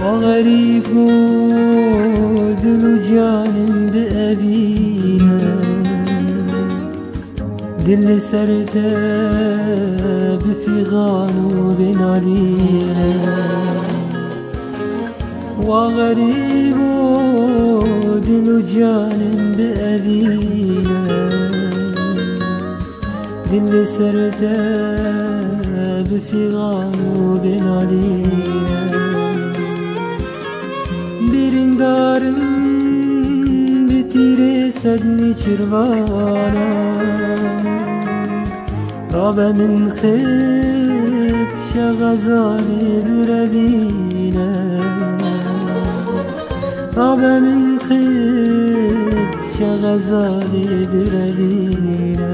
وغريب دل جانم بأبينا دل سرده بفغان وبنادينا وغريب دل جانم بأبينا دل سرده بفغان وبنادينا Birindarım bitire sedni çirvana Rabemin khib şagazani birevine Rabemin khib şagazani birevine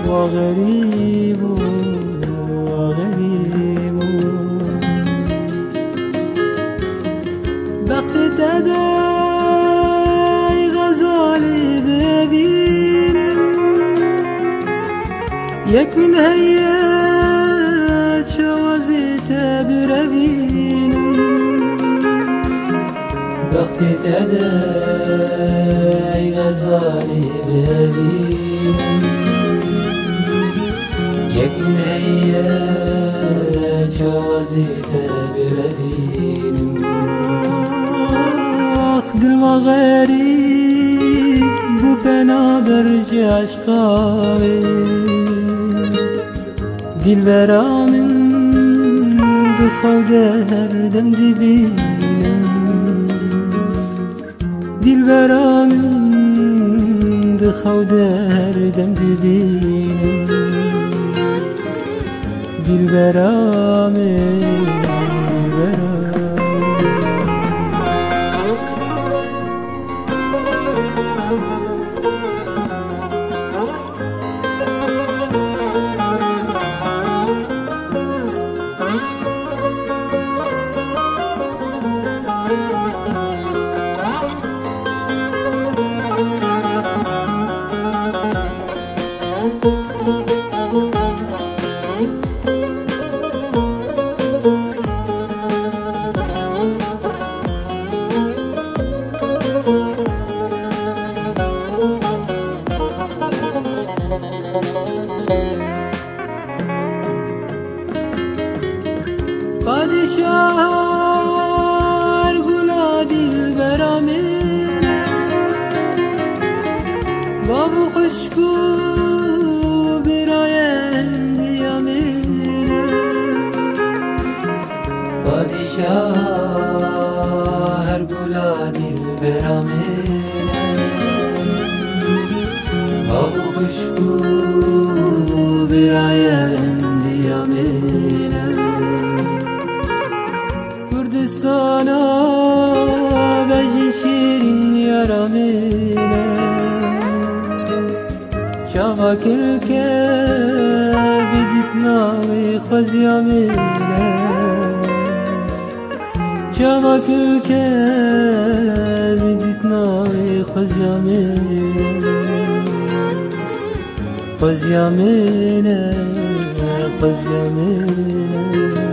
Ve garibu ددای غزالی ببینم یک من هیت شوازیت بروینم وقتی ددای غزالی ببینم یک من هیت شوازیت بروینم دل و غریب بو بنابرج عشقاوی دل برامن دخوده هر دم دبینم دل برامن دخوده هر دم دبینم دل برامن Padişahlar gula dilbera mine Babu kuşku birayendi yamine Padişahlar gula dilbera mine Babu kuşku birayendi yamine Kürdistan'a beji şirin yaramine چاوا کلکه بدیت ناوی خوزیا منه چاوا کلکه بدیت ناوی خوزیا منه خوزیا منه خوزیا منه